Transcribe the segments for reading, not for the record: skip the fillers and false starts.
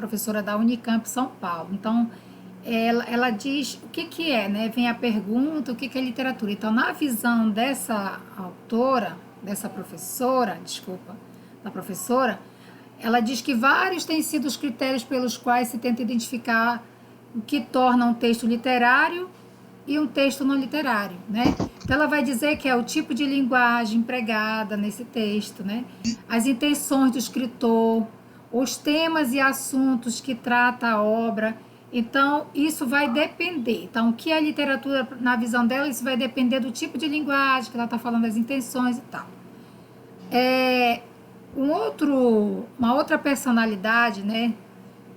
professora da Unicamp São Paulo. Então, ela diz o que é, né? Vem a pergunta, o que é literatura. Então, na visão dessa autora, dessa professora, desculpa, da professora, ela diz que vários têm sido os critérios pelos quais se tenta identificar o que torna um texto literário e um texto não literário, né? Então ela vai dizer que é o tipo de linguagem empregada nesse texto, né? As intenções do escritor, os temas e assuntos que trata a obra. Então isso vai depender. Então o que é literatura na visão dela, isso vai depender do tipo de linguagem que ela está falando, das intenções e tal. Uma outra personalidade, né,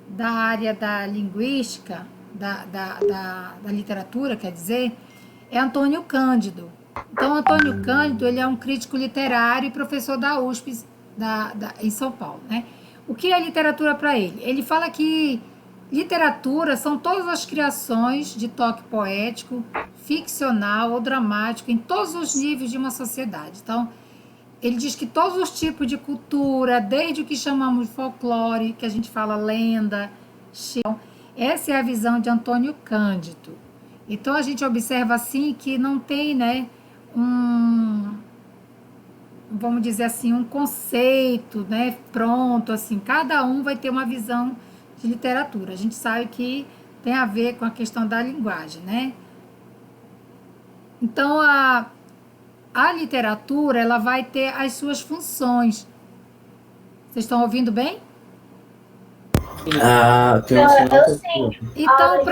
da área da linguística, da literatura, quer dizer, é Antônio Cândido. Então, Antônio Cândido, ele é um crítico literário e professor da USP em São Paulo, né? O que é literatura para ele? Ele fala que literatura são todas as criações de toque poético, ficcional ou dramático em todos os níveis de uma sociedade. Então, ele diz que todos os tipos de cultura, desde o que chamamos de folclore, que a gente fala lenda, essa é a visão de Antônio Cândido. Então a gente observa assim que não tem, né, vamos dizer assim, um conceito, né, pronto, assim, cada um vai ter uma visão de literatura. A gente sabe que tem a ver com a questão da linguagem, né? Então a literatura, ela vai ter as suas funções. Vocês estão ouvindo bem? Tem um sinal Eu que sim. Então,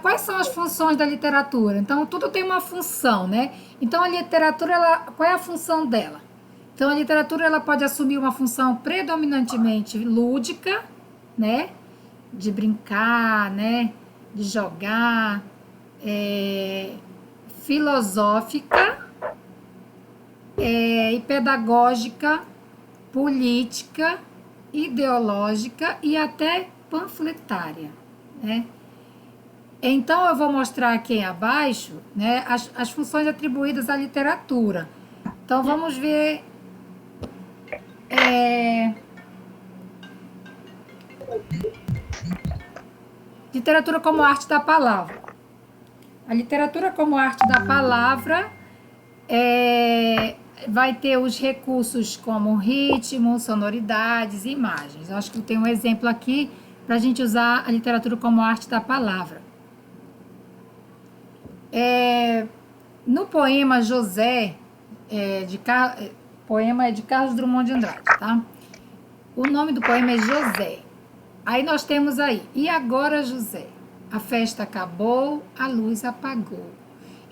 quais são as funções da literatura? Então, tudo tem uma função, né? Então, a literatura, qual é a função dela? Então, a literatura ela pode assumir uma função predominantemente lúdica, né? De brincar, né? De jogar, filosófica, e pedagógica, política, ideológica e até panfletária, né? Então eu vou mostrar aqui abaixo, né, as funções atribuídas à literatura. Então vamos ver literatura como arte da palavra. A literatura como arte da palavra vai ter os recursos como ritmo, sonoridades e imagens. Eu acho que eu tenho um exemplo aqui para a gente usar a literatura como arte da palavra. No poema José, poema é de Carlos Drummond de Andrade, tá? O nome do poema é José. Aí nós temos aí, e agora José? A festa acabou, a luz apagou.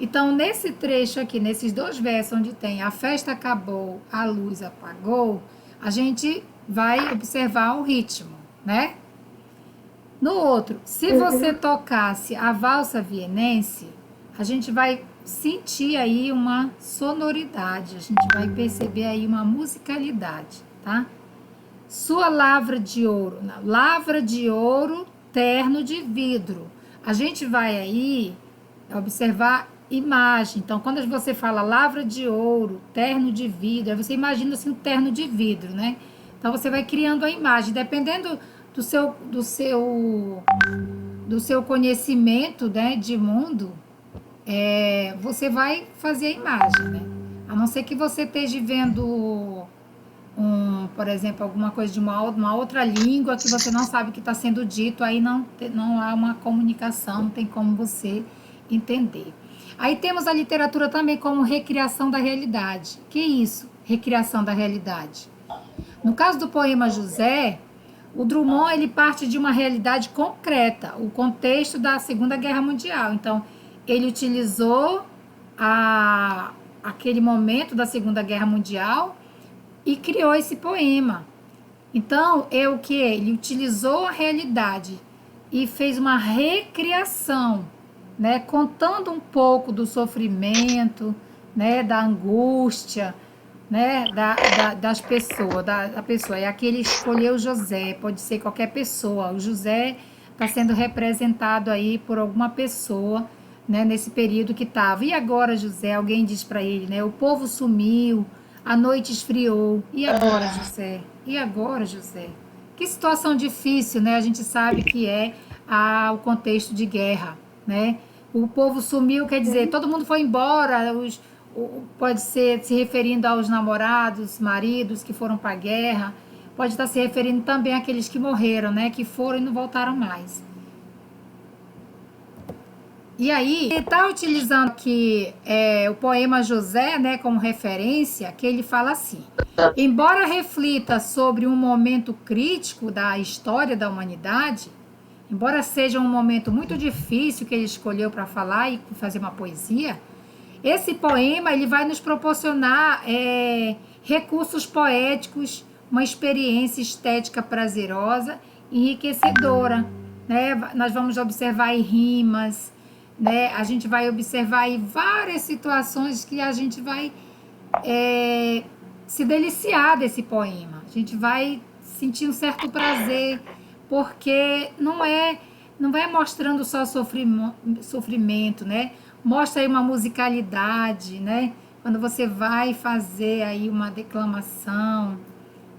Então, nesse trecho aqui, nesses dois versos onde tem a festa acabou, a luz apagou, a gente vai observar o ritmo, né? No outro, se você tocasse a valsa vienense, a gente vai sentir aí uma sonoridade, a gente vai perceber aí uma musicalidade, tá? Sua lavra de ouro, lavra de ouro, terno de vidro. A gente vai aí observar imagem. Então, quando você fala lavra de ouro, terno de vidro, você imagina assim um terno de vidro, né? Então você vai criando a imagem, dependendo do seu conhecimento, né, de mundo, você vai fazer a imagem, né? A não ser que você esteja vendo por exemplo, alguma coisa de uma outra língua que você não sabe o que está sendo dito, aí não há uma comunicação, não tem como você entender. Aí temos a literatura também como recriação da realidade. Que é isso? Recriação da realidade. No caso do poema José, o Drummond ele parte de uma realidade concreta, o contexto da Segunda Guerra Mundial. Então, ele utilizou aquele momento da Segunda Guerra Mundial e criou esse poema. Então, o que? Ele utilizou a realidade e fez uma recriação, né, contando um pouco do sofrimento, né, da angústia, né, das pessoas, da pessoa. E aqui ele escolheu José, pode ser qualquer pessoa. O José está sendo representado aí por alguma pessoa, né, nesse período que estava. E agora, José? Alguém diz para ele, né, o povo sumiu, a noite esfriou. E agora, José? E agora, José? O Que situação difícil, né? A gente sabe que é o contexto de guerra, né? O povo sumiu, quer dizer, todo mundo foi embora, pode ser se referindo aos namorados, maridos que foram para a guerra, pode estar se referindo também àqueles que morreram, né? Que foram e não voltaram mais. E aí, ele está utilizando aqui o poema José, né, como referência, que ele fala assim: embora reflita sobre um momento crítico da história da humanidade, embora seja um momento muito difícil que ele escolheu para falar e fazer uma poesia, esse poema ele vai nos proporcionar recursos poéticos, uma experiência estética prazerosa e enriquecedora, né? Nós vamos observar aí rimas, né? A gente vai observar aí várias situações que a gente vai se deliciar desse poema. A gente vai sentir um certo prazer, porque não vai mostrando só sofrimento, né? Mostra aí uma musicalidade, né? Quando você vai fazer aí uma declamação,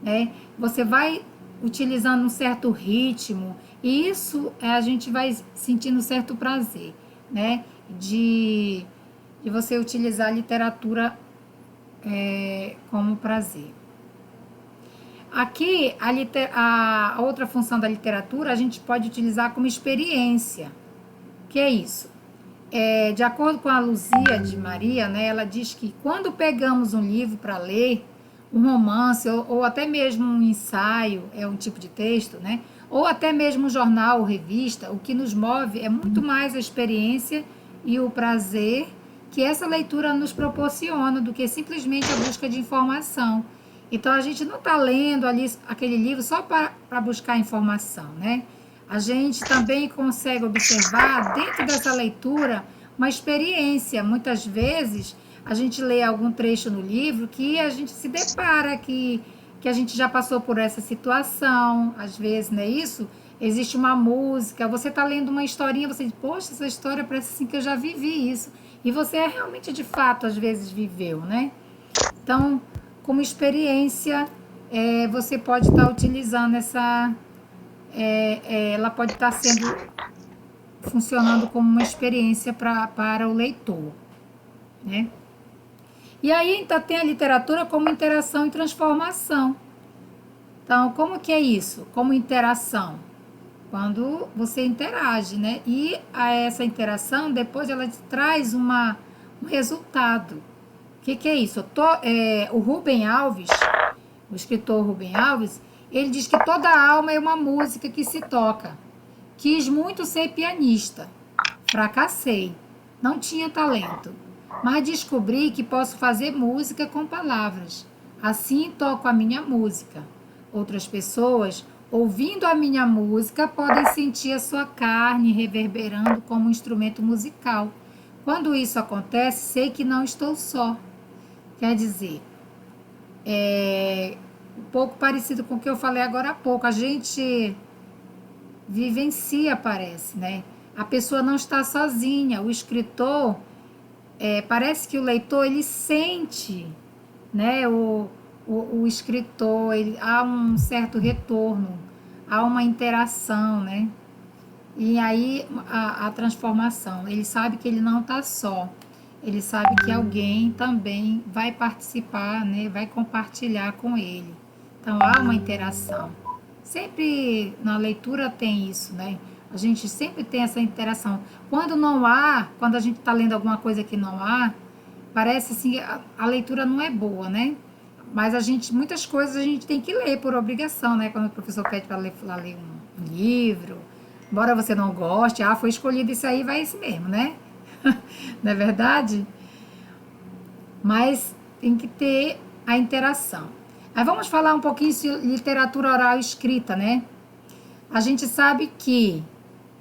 né? Você vai utilizando um certo ritmo e isso a gente vai sentindo certo prazer, né? De você utilizar a literatura como prazer. Aqui, a outra função da literatura a gente pode utilizar como experiência. Que é isso? De acordo com a Luzia de Maria, né, ela diz que quando pegamos um livro para ler, um romance ou até mesmo um ensaio, é um tipo de texto, né, ou até mesmo um jornal ou revista, o que nos move é muito mais a experiência e o prazer que essa leitura nos proporciona do que simplesmente a busca de informação. Então, a gente não está lendo ali aquele livro só para buscar informação, né? A gente também consegue observar dentro dessa leitura uma experiência. Muitas vezes a gente lê algum trecho no livro que a gente se depara que a gente já passou por essa situação. Às vezes, não é isso? Existe uma música, você está lendo uma historinha, você diz, poxa, essa história parece assim que eu já vivi isso. E você realmente, de fato, às vezes viveu, né? Então, como experiência, você pode estar utilizando ela pode estar funcionando como uma experiência para o leitor, né? E aí então tem a literatura como interação e transformação. Então, como que é isso? Como interação? Quando você interage, né? E essa interação, depois ela traz um resultado. O que é isso? O Rubem Alves, o escritor Rubem Alves, ele diz que toda alma é uma música que se toca. Quis muito ser pianista. Fracassei. Não tinha talento. Mas descobri que posso fazer música com palavras. Assim toco a minha música. Outras pessoas, ouvindo a minha música, podem sentir a sua carne reverberando como um instrumento musical. Quando isso acontece, sei que não estou só. Quer dizer, um pouco parecido com o que eu falei agora há pouco. A gente vivencia, parece, né? A pessoa não está sozinha. O escritor, parece que o leitor, ele sente, né? O escritor, há um certo retorno, há uma interação, né? E aí a transformação. Ele sabe que ele não está só. Ele sabe que alguém também vai participar, né? Vai compartilhar com ele. Então, há uma interação. Sempre na leitura tem isso, né? A gente sempre tem essa interação. Quando não há, quando a gente está lendo alguma coisa que não há, parece assim, a leitura não é boa, né? Mas muitas coisas a gente tem que ler por obrigação, né? Quando o professor pede para ler um livro, embora você não goste, foi escolhido isso aí, vai esse mesmo, né? Não é verdade? Mas tem que ter a interação. Aí vamos falar um pouquinho de literatura oral e escrita, né? A gente sabe que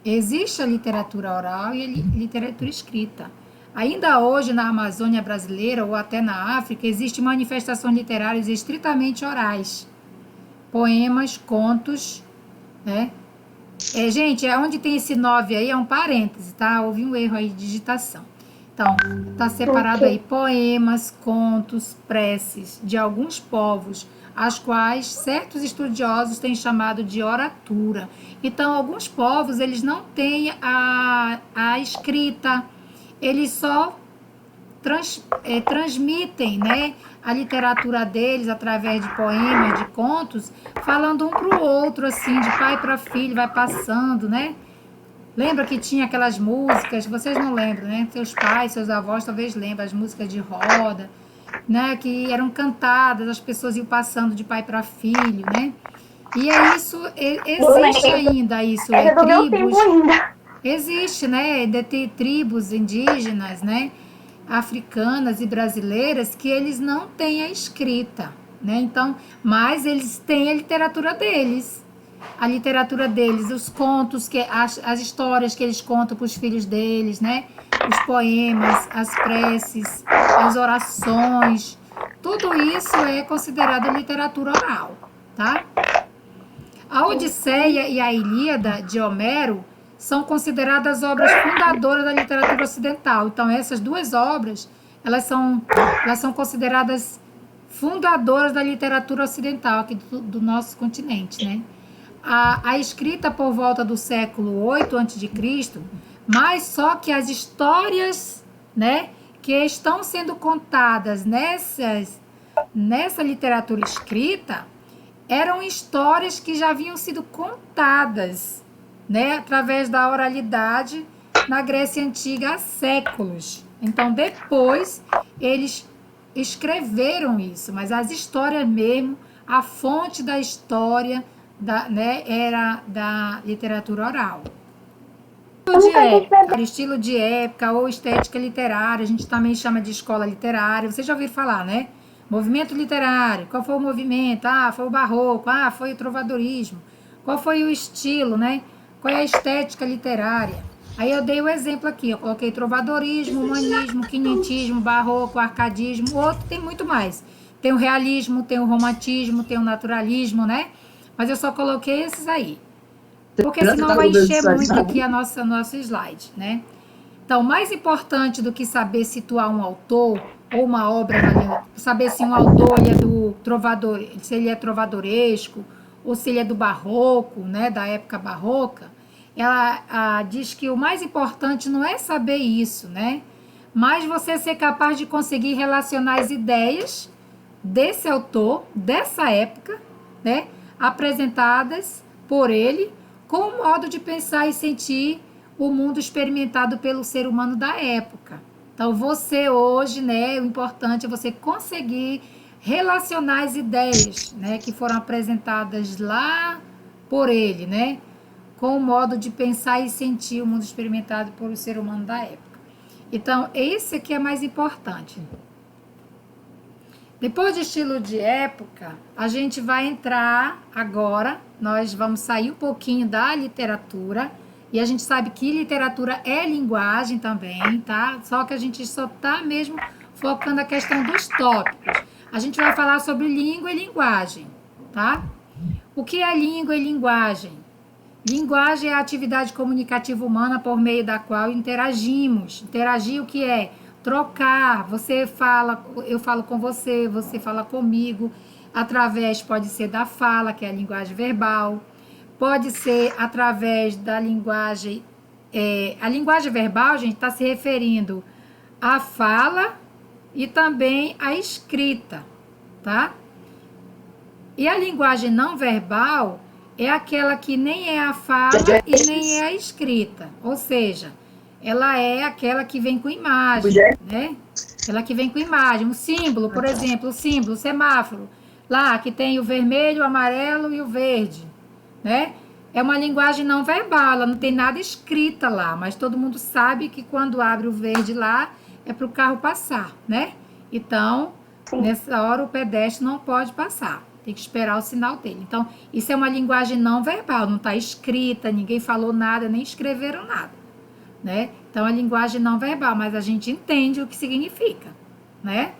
existe a literatura oral e a literatura escrita. Ainda hoje, na Amazônia brasileira ou até na África, existem manifestações literárias estritamente orais. Poemas, contos, né? Gente, onde tem esse 9 aí é um parêntese, tá? Houve um erro aí de digitação. Então, tá separado aí poemas, contos, preces de alguns povos as quais certos estudiosos têm chamado de oratura. Então, alguns povos, eles não têm a escrita, eles só transmitem, né, a literatura deles através de poemas, de contos, falando um para o outro, assim, de pai para filho, vai passando, né? Lembra que tinha aquelas músicas, vocês não lembram, né? Seus pais, seus avós talvez lembrem, as músicas de roda, né? Que eram cantadas, as pessoas iam passando de pai para filho, né? E é isso, existe ainda isso, É do meu tempo tribos, ainda. existe, né? Ainda tem tribos indígenas, né? Africanas e brasileiras que eles não têm a escrita, né? Então, mas eles têm a literatura deles. A literatura deles, os contos, as histórias que eles contam para os filhos deles, né? Os poemas, as preces, as orações, tudo isso é considerado literatura oral, tá? A Odisseia e a Ilíada de Homero são consideradas obras fundadoras da literatura ocidental. Então, essas duas obras, elas são consideradas fundadoras da literatura ocidental aqui do nosso continente, né? A escrita por volta do século 8 a.C., mas só que as histórias, né, que estão sendo contadas nessa literatura escrita eram histórias que já haviam sido contadas, né, através da oralidade na Grécia Antiga há séculos. Então, depois, eles escreveram isso, mas as histórias mesmo, a fonte da história né, era da literatura oral. Estilo de época ou estética literária, a gente também chama de escola literária. Vocês já ouviram falar, né? Movimento literário. Qual foi o movimento? Foi o barroco. Foi o trovadorismo. Qual foi o estilo, né? Qual é a estética literária? Aí eu dei o exemplo aqui. Eu coloquei trovadorismo, humanismo, quinhentismo, barroco, arcadismo. Outro tem muito mais. Tem o realismo, tem o romantismo, tem o naturalismo, né? Mas eu só coloquei esses aí. Porque senão vai encher muito aqui nosso slide, né? Então, mais importante do que saber situar um autor ou uma obra, saber se um autor ele é do trovador, se ele é trovadoresco ou se ele é do barroco, né, da época barroca, ela diz que o mais importante não é saber isso, né? Mas você ser capaz de conseguir relacionar as ideias desse autor, dessa época, né, apresentadas por ele, com o modo de pensar e sentir o mundo experimentado pelo ser humano da época. Então, você hoje, né, o importante é você conseguir relacionar as ideias, né, que foram apresentadas lá por ele, né, com o modo de pensar e sentir o mundo experimentado pelo ser humano da época. Então, esse aqui é mais importante. Depois de estilo de época, a gente vai entrar agora, nós vamos sair um pouquinho da literatura, e a gente sabe que literatura é linguagem também, tá? Só que a gente só tá mesmo focando a questão dos tópicos. A gente vai falar sobre língua e linguagem, tá? O que é língua e linguagem? Linguagem é a atividade comunicativa humana por meio da qual interagimos. Interagir o que é? Trocar, você fala, eu falo com você, você fala comigo, através, pode ser da fala, que é a linguagem verbal, pode ser através da linguagem, a linguagem verbal, a gente está se referindo à fala e também à escrita, tá? E a linguagem não verbal é aquela que nem é a fala e nem é a escrita, ou seja, ela é aquela que vem com imagem, né? Aquela que vem com imagem, um símbolo, por exemplo, o semáforo, lá que tem o vermelho, o amarelo e o verde, né? É uma linguagem não verbal, ela não tem nada escrita lá, mas todo mundo sabe que quando abre o verde lá, é para o carro passar, né? Então, nessa hora o pedestre não pode passar, tem que esperar o sinal dele. Então, isso é uma linguagem não verbal, não está escrita, ninguém falou nada, nem escreveram nada. Né? Então, a linguagem não verbal, mas a gente entende o que significa, né?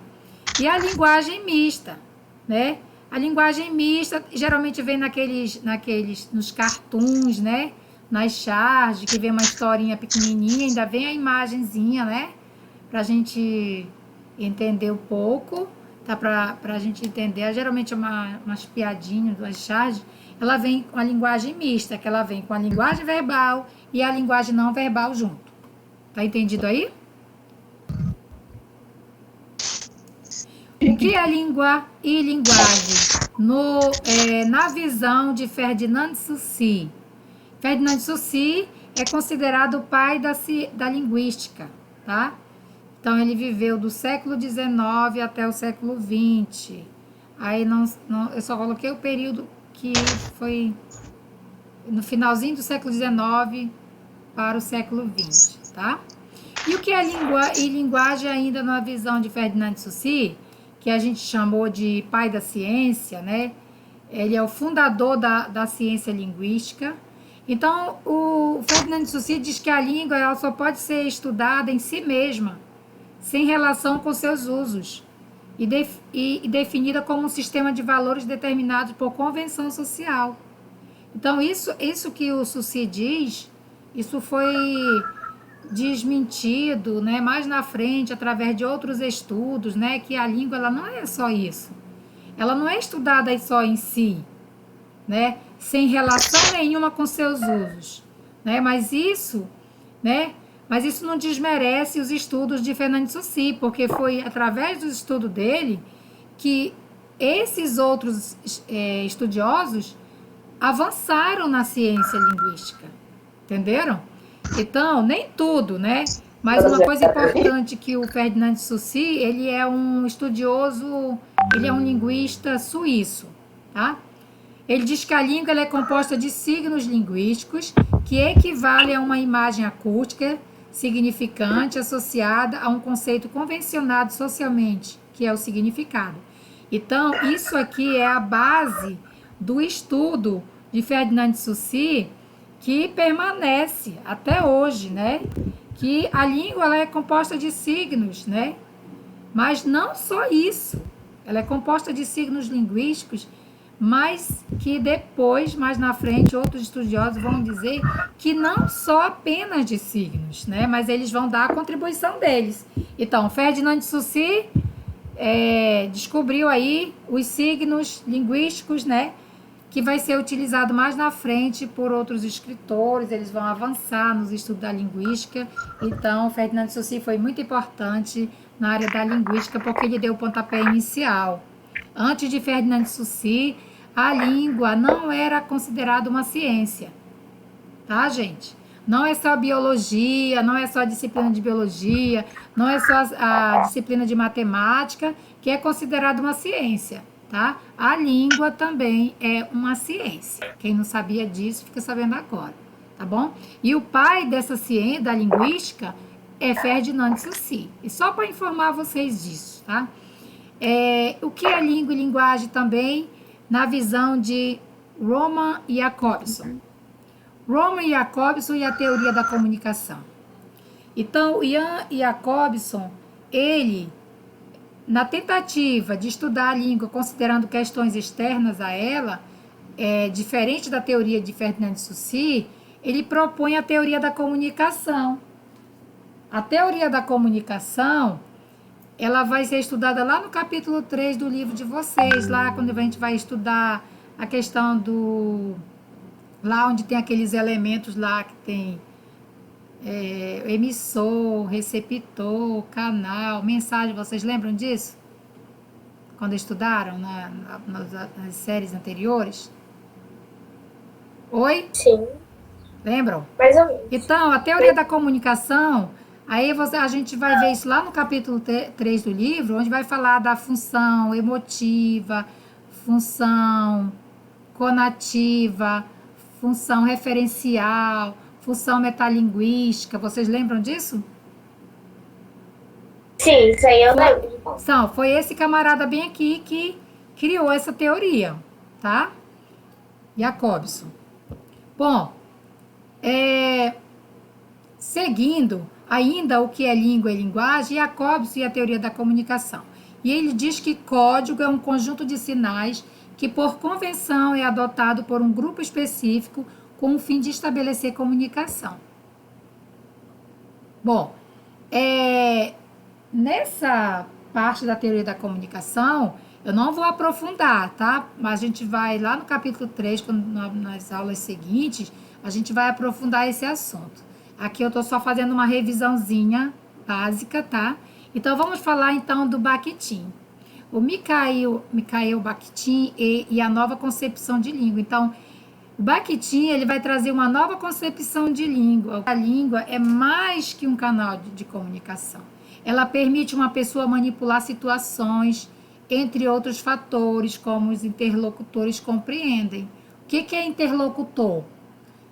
E a linguagem mista, né? A linguagem mista geralmente vem nos cartoons, né? Nas charges, que vem uma historinha pequenininha, ainda vem a imagenzinha, né? Pra gente entender um pouco. tá? Para a gente entender. Geralmente é umas piadinhas, umas charges. Ela vem com a linguagem mista, que ela vem com a linguagem verbal e a linguagem não verbal junto. Tá entendido aí? O que é língua e linguagem? Na visão de Ferdinand Saussure. Ferdinand Saussure é considerado o pai da linguística, tá? Então, ele viveu do século XIX até o século XX. Aí, eu só coloquei o período que foi no finalzinho do século XIX para o século XX, tá? E o que é língua e linguagem ainda na visão de Ferdinand Saussure, que a gente chamou de pai da ciência, né? Ele é o fundador da ciência linguística. Então, o Ferdinand Saussure diz que a língua ela só pode ser estudada em si mesma, sem relação com seus usos, e definida como um sistema de valores determinados por convenção social. Então, isso que o Saussure diz, isso foi desmentido, né, mais na frente, através de outros estudos, né, que a língua ela não é só isso. Ela não é estudada só em si, né, sem relação nenhuma com seus usos, né, mas isso não desmerece os estudos de Fernando Saussure, porque foi através do estudo dele que esses outros estudiosos avançaram na ciência linguística, entenderam? Então, nem tudo, né? Mas uma coisa importante que o Ferdinand Saussure, ele é um estudioso, ele é um linguista suíço, tá? Ele diz que a língua ela é composta de signos linguísticos que equivalem a uma imagem acústica significante associada a um conceito convencionado socialmente, que é o significado. Então, isso aqui é a base do estudo de Ferdinand Saussure, que permanece até hoje, né? Que a língua ela é composta de signos, né? Mas não só isso. Ela é composta de signos linguísticos, mas que depois, mais na frente, outros estudiosos vão dizer que não só apenas de signos, né? Mas eles vão dar a contribuição deles. Então, Ferdinand Saussure descobriu aí os signos linguísticos, né? Que vai ser utilizado mais na frente por outros escritores, eles vão avançar nos estudos da linguística. Então, Ferdinand Saussure foi muito importante na área da linguística, porque ele deu o pontapé inicial. Antes de Ferdinand Saussure, a língua não era considerada uma ciência, tá, gente? Não é só biologia, não é só a disciplina de biologia, não é só a disciplina de matemática que é considerada uma ciência. Tá? A língua também é uma ciência. Quem não sabia disso, fica sabendo agora, tá bom? E o pai dessa ciência, da linguística, é Ferdinand Saussure. E só para informar vocês disso, tá? O que é língua e linguagem também, na visão de Roman Jakobson. Roman Jakobson e a teoria da comunicação. Então, Ian Jakobson, ele... Na tentativa de estudar a língua considerando questões externas a ela, diferente da teoria de Ferdinand Saussure, ele propõe a teoria da comunicação. A teoria da comunicação, ela vai ser estudada lá no capítulo 3 do livro de vocês, lá quando a gente vai estudar a questão lá onde tem aqueles elementos lá que tem emissor, receptor, canal, mensagem, vocês lembram disso? Quando estudaram nas séries anteriores? Oi? Sim. Lembram? Mais ou menos. Então, a teoria da comunicação, aí a gente vai ver isso lá no capítulo 3 do livro, onde vai falar da função emotiva, função conativa, função referencial, função metalinguística. Vocês lembram disso? Sim, isso aí eu lembro. Então, foi esse camarada bem aqui que criou essa teoria, tá? Jakobson. Bom, seguindo ainda o que é língua e linguagem, Jakobson e a teoria da comunicação. E ele diz que código é um conjunto de sinais que, por convenção, é adotado por um grupo específico com o fim de estabelecer comunicação. Bom, nessa parte da teoria da comunicação, eu não vou aprofundar, tá? Mas a gente vai lá no capítulo 3, nas aulas seguintes, a gente vai aprofundar esse assunto. Aqui eu estou só fazendo uma revisãozinha básica, tá? Então, vamos falar então do Bakhtin. O Mikhail Bakhtin e a nova concepção de língua. Então, o Bakhtin, ele vai trazer uma nova concepção de língua. A língua é mais que um canal de comunicação. Ela permite uma pessoa manipular situações, entre outros fatores, como os interlocutores compreendem. O que é interlocutor?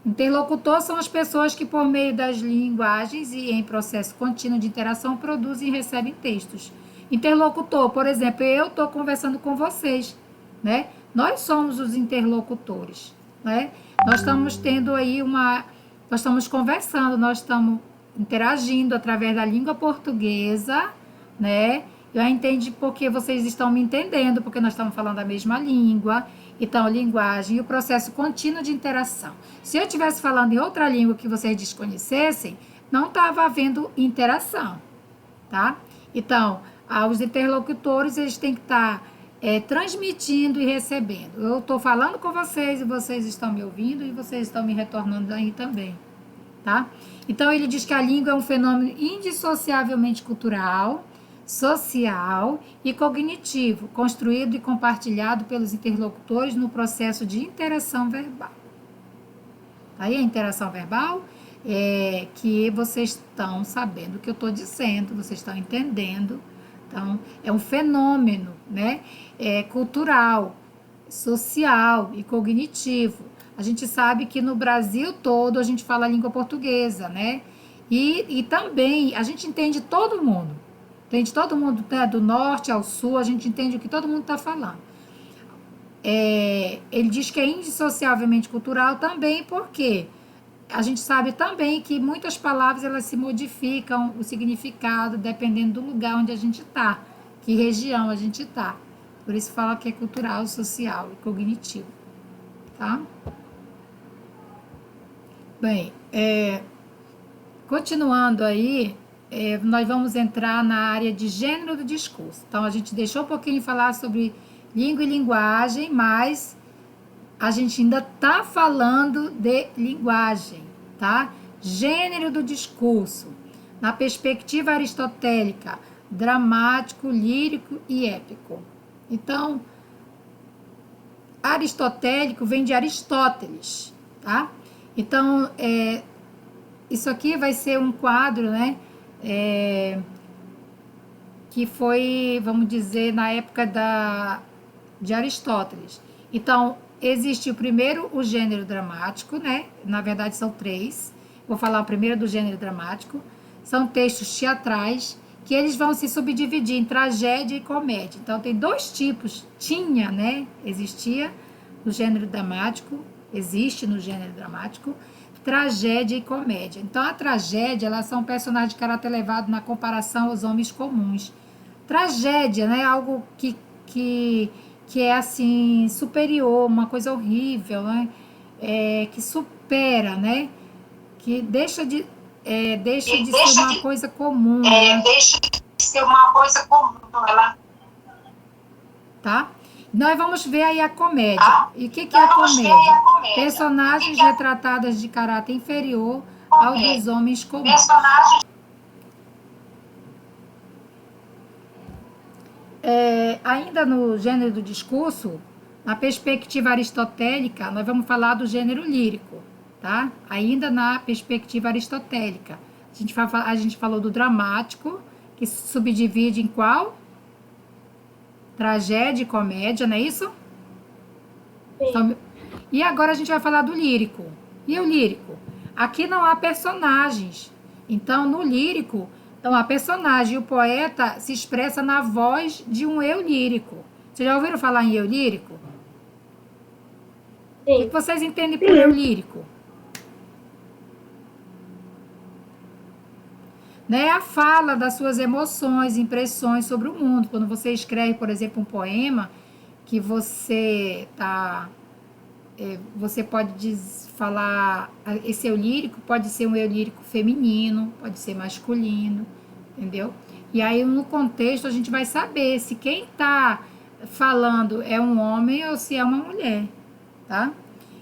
Interlocutor são as pessoas que, por meio das linguagens e em processo contínuo de interação, produzem e recebem textos. Interlocutor, por exemplo, eu estou conversando com vocês, né? Nós somos os interlocutores, né? Nós estamos tendo aí nós estamos conversando, nós estamos interagindo através da língua portuguesa, né? Eu entendi porque vocês estão me entendendo, porque nós estamos falando a mesma língua. Então, linguagem e o processo contínuo de interação. Se eu estivesse falando em outra língua que vocês desconhecessem, não estava havendo interação, tá? Então, os interlocutores, eles têm que estar transmitindo e recebendo. Eu estou falando com vocês e vocês estão me ouvindo e vocês estão me retornando aí também, tá? Então, ele diz que a língua é um fenômeno indissociavelmente cultural, social e cognitivo, construído e compartilhado pelos interlocutores no processo de interação verbal. Aí a interação verbal é que vocês estão sabendo o que eu estou dizendo, vocês estão entendendo. Então, é um fenômeno, né? Cultural, social e cognitivo. A gente sabe que no Brasil todo a gente fala a língua portuguesa, né? E também a gente entende todo mundo. Entende todo mundo, né? Do norte ao sul, a gente entende o que todo mundo está falando. Ele diz que é indissociavelmente cultural também, porque a gente sabe também que muitas palavras elas se modificam o significado dependendo do lugar onde a gente está, que região a gente está. Por isso fala que é cultural, social e cognitivo, tá? Bem, continuando aí, nós vamos entrar na área de gênero do discurso. Então, a gente deixou um pouquinho de falar sobre língua e linguagem, mas a gente ainda está falando de linguagem, tá? Gênero do discurso. Na perspectiva aristotélica, dramático, lírico e épico. Então, aristotélico vem de Aristóteles, tá? Então, isso aqui vai ser um quadro, né? Que foi, vamos dizer, na época de Aristóteles. Então, existe o gênero dramático, né? Na verdade, são 3. Vou falar o primeiro do gênero dramático. São textos teatrais que eles vão se subdividir em tragédia e comédia. Então, tem 2 tipos. Tinha, né? Existia no gênero dramático, existe no gênero dramático, tragédia e comédia. Então, a tragédia, elas são personagens de caráter elevado na comparação aos homens comuns. Tragédia, né? Algo que é, assim, superior, uma coisa horrível, né? Que supera, né? Que deixa de ser uma coisa comum, né? Deixa de ser uma coisa comum, ela. Tá? Nós vamos ver aí a comédia. E o que é a comédia? Personagens retratadas de caráter inferior ao dos homens comuns. Ainda no gênero do discurso, na perspectiva aristotélica, nós vamos falar do gênero lírico, tá? Ainda na perspectiva aristotélica. A gente falou do dramático, que se subdivide em qual? Tragédia e comédia, não é isso? Então, e agora a gente vai falar do lírico. E o lírico? Aqui não há personagens. Então, no lírico, não há personagem. E o poeta se expressa na voz de um eu lírico. Vocês já ouviram falar em eu lírico? Sim. O que vocês entendem por eu lírico? Né? A fala das suas emoções, impressões sobre o mundo. Quando você escreve, por exemplo, um poema, que você pode falar, esse eu lírico pode ser um eu lírico feminino, pode ser masculino, entendeu? E aí, no contexto, a gente vai saber se quem está falando é um homem ou se é uma mulher, tá?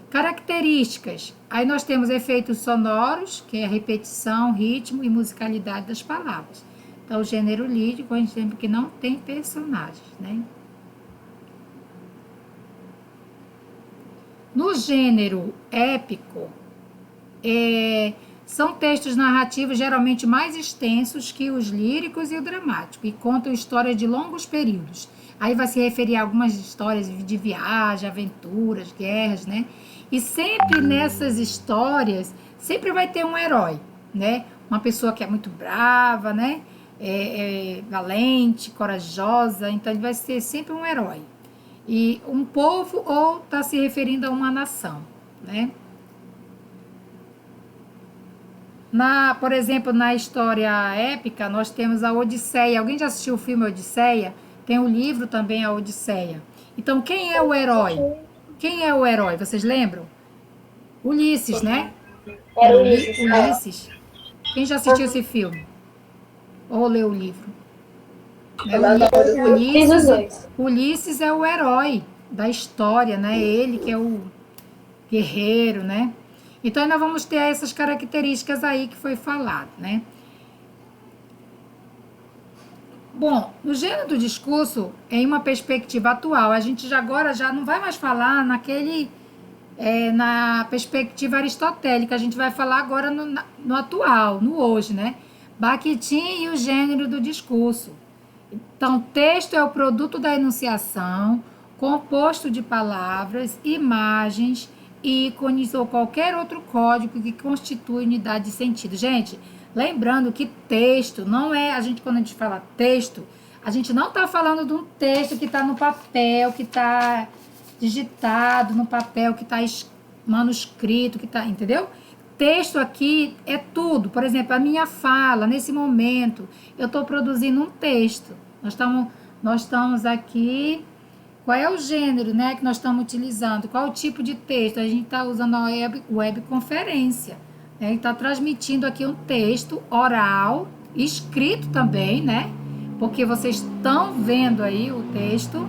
Características. Aí nós temos efeitos sonoros, que é a repetição, ritmo e musicalidade das palavras. Então, o gênero lírico, a gente lembra que não tem personagens, né? No gênero épico, são textos narrativos geralmente mais extensos que os líricos e o dramático, e contam histórias de longos períodos. Aí vai se referir a algumas histórias de viagem, aventuras, guerras, né? E sempre nessas histórias, sempre vai ter um herói, né? Uma pessoa que é muito brava, né? Valente, corajosa, então ele vai ser sempre um herói. E um povo ou está se referindo a uma nação, né? Por exemplo, na história épica, nós temos a Odisseia. Alguém já assistiu o filme Odisseia? Tem o livro também, a Odisseia. Então, quem é o herói? Quem é o herói? Vocês lembram? Ulisses, né? Era o Ulisses. Ulisses. Quem já assistiu esse filme? Ou leu o livro? Ulisses é o herói da história, né? Ele que é o guerreiro, né? Então, nós vamos ter essas características aí que foi falado, né? Bom, no gênero do discurso, em uma perspectiva atual, a gente agora já não vai mais falar na perspectiva aristotélica, a gente vai falar agora no atual, no hoje, né? Bakhtin e o gênero do discurso. Então, texto é o produto da enunciação, composto de palavras, imagens, ícones ou qualquer outro código que constitui unidade de sentido. Gente, lembrando que texto não é, quando a gente fala texto, a gente não está falando de um texto que está no papel, que está digitado no papel, que está manuscrito, que está, entendeu? Texto aqui é tudo. Por exemplo, a minha fala, nesse momento, eu estou produzindo um texto. Nós estamos aqui. Qual é o gênero, né, que nós estamos utilizando? Qual o tipo de texto? A gente está usando a webconferência. Né? A gente está transmitindo aqui um texto oral, escrito também, né? Porque vocês estão vendo aí o texto,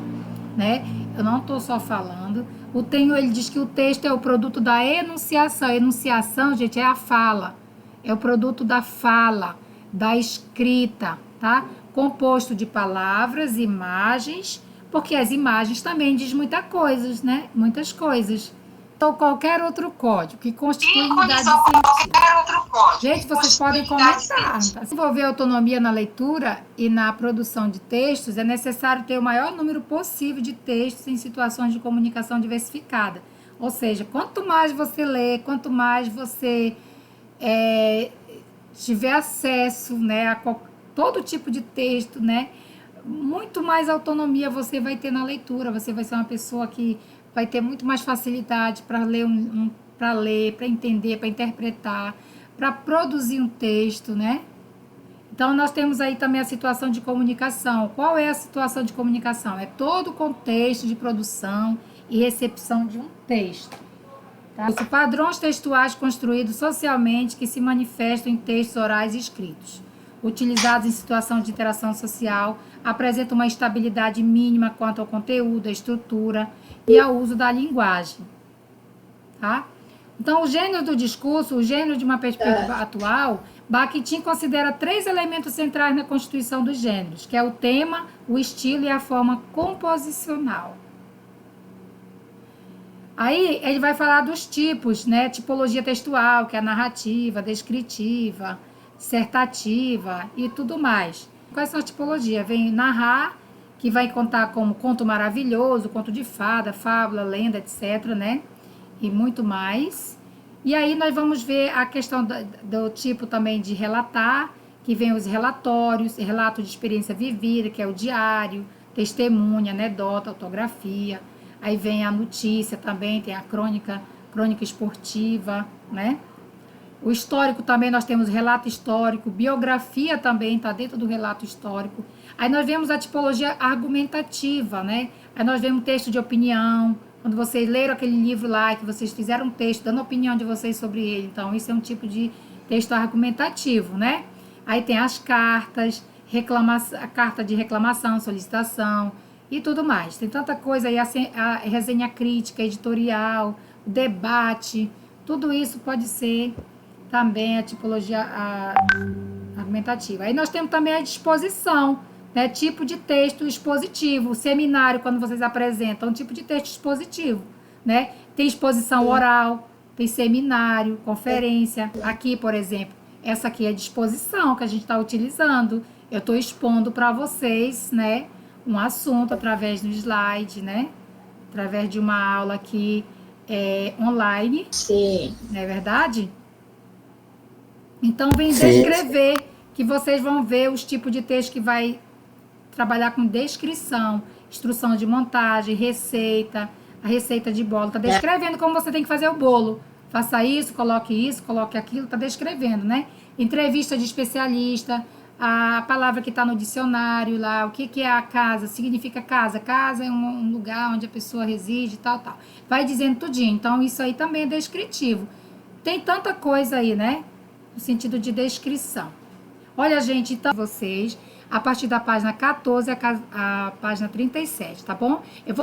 né? Eu não estou só falando. Ele diz que o texto é o produto da enunciação. A enunciação, gente, é a fala. É o produto da fala, da escrita, tá? Composto de palavras, imagens, porque as imagens também dizem muitas coisas, né? Muitas coisas. Ou qualquer outro código que constitui unidade de sentido. Gente, vocês podem comentar. Para desenvolver autonomia na leitura e na produção de textos, é necessário ter o maior número possível de textos em situações de comunicação diversificada. Ou seja, quanto mais você lê, quanto mais você tiver acesso, né, a todo tipo de texto, né, muito mais autonomia você vai ter na leitura. Você vai ser uma pessoa que vai ter muito mais facilidade para ler, para entender, para interpretar, para produzir um texto, né? Então, nós temos aí também a situação de comunicação. Qual é a situação de comunicação? É todo o contexto de produção e recepção de um texto. Tá? Os padrões textuais construídos socialmente que se manifestam em textos orais e escritos, utilizados em situação de interação social, apresentam uma estabilidade mínima quanto ao conteúdo, à estrutura e ao uso da linguagem. Tá? Então, o gênero do discurso, o gênero de uma perspectiva atual, Bakhtin considera 3 elementos centrais na constituição dos gêneros, que é o tema, o estilo e a forma composicional. Aí, ele vai falar dos tipos, né? Tipologia textual, que é a narrativa, descritiva, dissertativa e tudo mais. Quais são as tipologias? Vem narrar, que vai contar como conto maravilhoso, conto de fada, fábula, lenda, etc., né? E muito mais. E aí nós vamos ver a questão do tipo também de relatar, que vem os relatórios, relato de experiência vivida, que é o diário, testemunha, anedota, autografia. Aí vem a notícia também, tem a crônica esportiva, né? O histórico também, nós temos relato histórico, biografia também está dentro do relato histórico. Aí nós vemos a tipologia argumentativa, né? Aí nós vemos texto de opinião, quando vocês leram aquele livro lá, que vocês fizeram um texto dando a opinião de vocês sobre ele. Então, isso é um tipo de texto argumentativo, né? Aí tem as cartas, a carta de reclamação, solicitação e tudo mais. Tem tanta coisa aí, a resenha crítica, editorial, o debate, tudo isso pode ser também a tipologia argumentativa. Aí nós temos também a disposição, né? Tipo de texto expositivo, seminário, quando vocês apresentam, um tipo de texto expositivo, né? Tem exposição oral, tem seminário, conferência. Aqui, por exemplo, essa aqui é a disposição que a gente está utilizando. Eu estou expondo para vocês, né, um assunto através do slide, né? Através de uma aula aqui online. Sim. Não é verdade? Então, vem descrever, que vocês vão ver os tipos de texto que vai trabalhar com descrição, instrução de montagem, receita, a receita de bolo. Está descrevendo como você tem que fazer o bolo. Faça isso, coloque aquilo, está descrevendo, né? Entrevista de especialista, a palavra que está no dicionário lá, o que é a casa, significa casa. Casa é um lugar onde a pessoa reside, tal. Vai dizendo tudinho. Então, isso aí também é descritivo. Tem tanta coisa aí, né? No sentido de descrição. Olha, gente, então, vocês, a partir da página 14 a página 37, tá bom? Eu vou